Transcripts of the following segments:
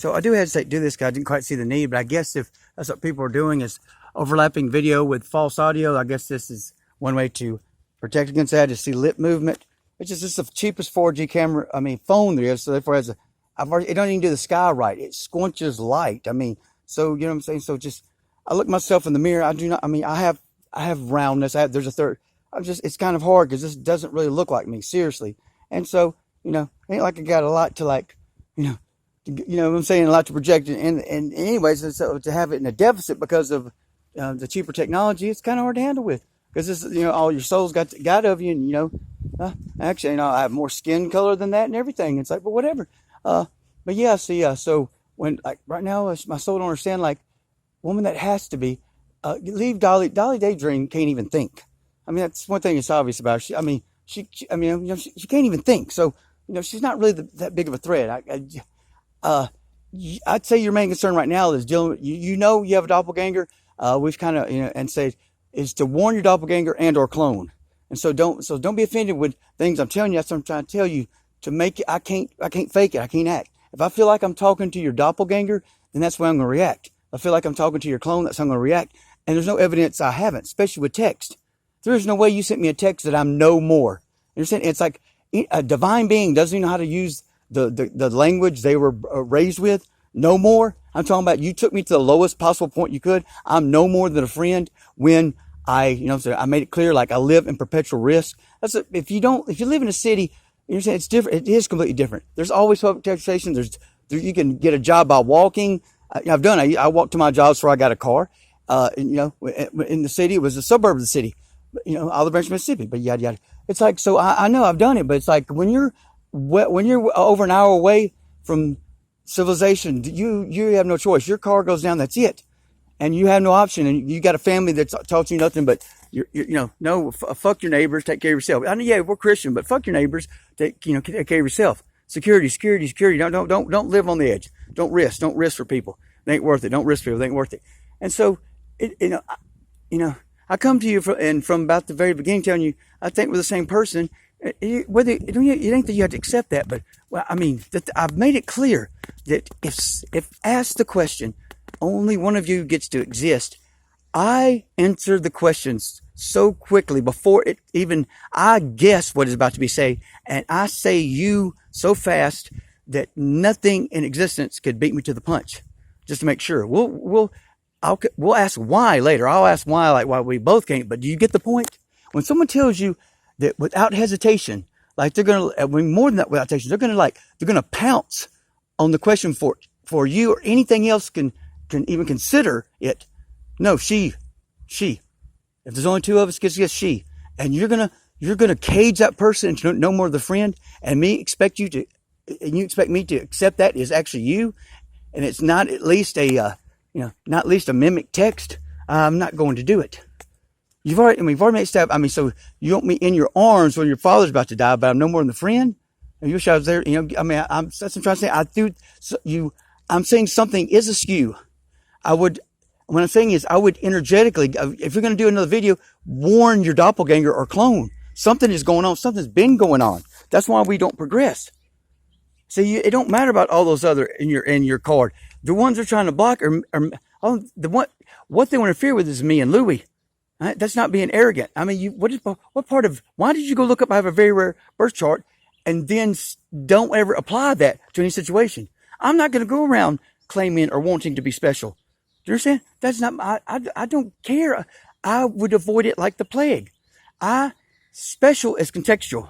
So I do hesitate to do this because I didn't quite see the need, but I guess if that's what people are doing is overlapping video with false audio, I guess this is one way to protect against that, is see lip movement. It's just the cheapest 4G camera, phone there is, so therefore it don't even do the sky right. It squinches light. So, you know what I'm saying? So just, I look myself in the mirror. I have roundness. There's a third. It's kind of hard because this doesn't really look like me, seriously. And so, ain't like I got a lot to what I'm saying, a lot to project. And anyways, so to have it in a deficit because of the cheaper technology, it's kind of hard to handle with. Because this, all your soul's got of you, and actually, I have more skin color than that and everything. It's like, but whatever. But yeah, so when, like, right now, my soul don't understand, like, woman that has to be, leave Dolly Daydream can't even think. That's one thing that's obvious about her. She can't even think. So, she's not really that big of a threat. I'd say your main concern right now is dealing with, you have a doppelganger. We've kind of, and say, is to warn your doppelganger and or clone. And so don't be offended with things I'm telling you. That's what I'm trying to tell you, to make it. I can't fake it. I can't act. If I feel like I'm talking to your doppelganger, then that's the way I'm going to react. If I feel like I'm talking to your clone, that's how I'm going to react. And there's no evidence I haven't, especially with text. There's no way you sent me a text that I'm no more. You understand? It's like a divine being doesn't even know how to use the language they were raised with. No more. I'm talking about, you took me to the lowest possible point you could. I'm no more than a friend when I made it clear, like, I live in perpetual risk. If you live in a city, you understand, it's different. It is completely different. There's always public transportation. You can get a job by walking. I've done it. I walked to my jobs before I got a car. In the city, it was a suburb of the city, Olive Branch, Mississippi, but yada, yada. It's like, so I know I've done it, but it's like when you're over an hour away from civilization, you have no choice. Your car goes down. That's it. And you have no option. And you got a family that's taught you nothing but, fuck your neighbors, take care of yourself. Yeah, we're Christian, but fuck your neighbors, take care of yourself. Security. Don't live on the edge. Don't risk for people. It ain't worth it. Don't risk for people. It ain't worth it. And so, I come to you from about the very beginning telling you, I think we're the same person. Whether you think that you have to accept that, but that I've made it clear that if asked the question, only one of you gets to exist. I answer the questions so quickly before I guess what is about to be said, and I say you so fast that nothing in existence could beat me to the punch. Just to make sure, we'll ask why later. I'll ask why we both can't. But do you get the point? When someone tells you that without hesitation, like they're gonna, more than that, without hesitation, they're gonna pounce on the question for you or anything else can even consider it. No, she. If there's only two of us, guess she. And you're gonna cage that person into no more the friend, and you expect me to accept that is actually you, and it's not at least not at least a mimic text. I'm not going to do it. We've already made a step. So you want me in your arms when your father's about to die, but I'm no more than the friend. And you wish I was there. That's what I'm trying to say. I'm saying something is askew. What I'm saying is, I would energetically, if you're going to do another video, warn your doppelganger or clone. Something is going on. Something's been going on. That's why we don't progress. See, it don't matter about all those other in your card. The ones they're trying to block are what they want to interfere with is me and Louie. Right? That's not being arrogant. What part of, why did you go look up, I have a very rare birth chart, and then don't ever apply that to any situation? I'm not going to go around claiming or wanting to be special. Do you understand? That's not, I don't care. I would avoid it like the plague. Special is contextual.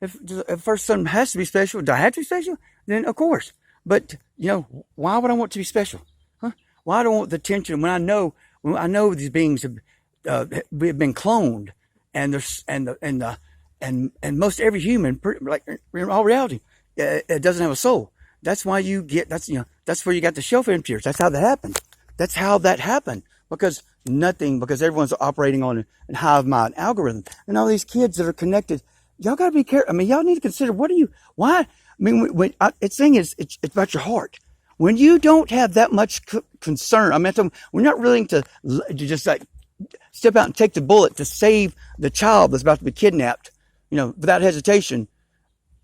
If first something has to be special, do I have to be special? Then of course. But, why would I want to be special? Huh? Why do I want the attention when I know these beings have been cloned, and most every human, like in all reality, it doesn't have a soul. That's why that's where you got the shelf emptiers. That's how that happened. Because everyone's operating on a hive mind algorithm. And all these kids that are connected, y'all got to be careful. Y'all need to consider, why? It's about your heart. When you don't have that much concern, we're not willing to just like step out and take the bullet to save the child that's about to be kidnapped, without hesitation.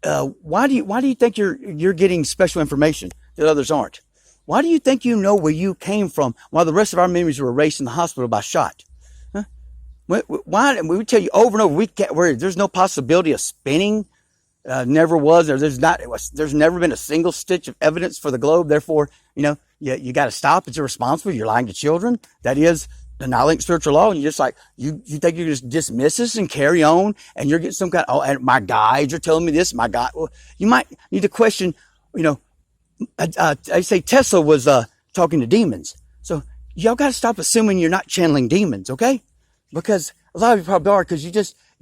Why do you think you're getting special information that others aren't? Why do you think you know where you came from while the rest of our memories were erased in the hospital by shot? Huh? Why? We tell you over and over, where there's no possibility of spinning. Never was, or there's never been a single stitch of evidence for the globe. Therefore, you got to stop. It's irresponsible. You're lying to children. That is annihilating spiritual law. And you're just like, you think you just dismiss this and carry on, and you're getting some kind of, and my guides are telling me this, my God. Well, you might need to question, I say Tesla was, talking to demons. So y'all got to stop assuming you're not channeling demons. Okay. Because a lot of you probably are, because you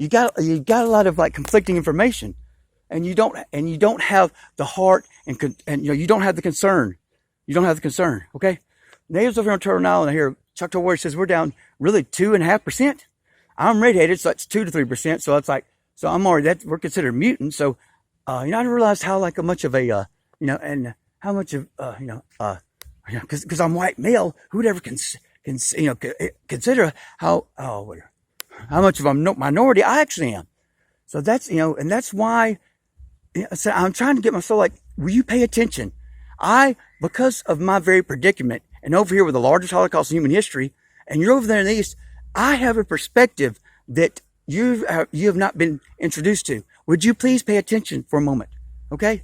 got a lot of like conflicting information. And you don't have the heart and you don't have the concern. You don't have the concern. Okay. Natives over here on Turtle Island, I hear Chuck Warrior says we're down really 2.5%. I'm radiated, so that's 2 to 3%. So it's like, so I'm already, we're considered mutant. So, I didn't realize how like much of a, and how much of, cause I'm white male, who would ever consider how much of a minority I actually am. So that's, and that's why, so I'm trying to get my soul like, will you pay attention? Because of my very predicament, and over here with the largest Holocaust in human history, and you're over there in the East, I have a perspective that you have not been introduced to. Would you please pay attention for a moment? Okay?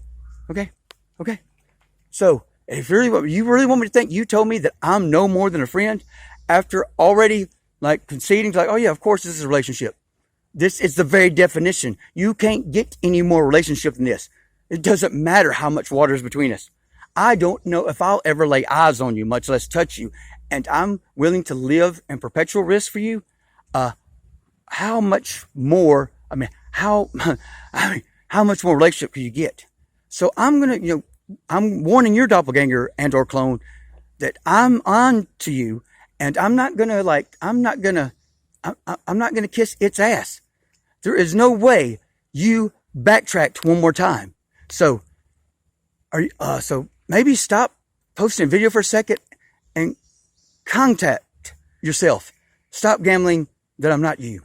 So, if you really want me to think you told me that I'm no more than a friend after already like conceding to like, oh yeah, of course this is a relationship. This is the very definition. You can't get any more relationship than this. It doesn't matter how much water is between us. I don't know if I'll ever lay eyes on you, much less touch you. And I'm willing to live in perpetual risk for you. How much more, how much more relationship can you get? So I'm going to, I'm warning your doppelganger and or clone that I'm on to you, and I'm not going to kiss its ass. There is no way you backtracked one more time. So, so maybe stop posting video for a second and contact yourself. Stop gambling that I'm not you.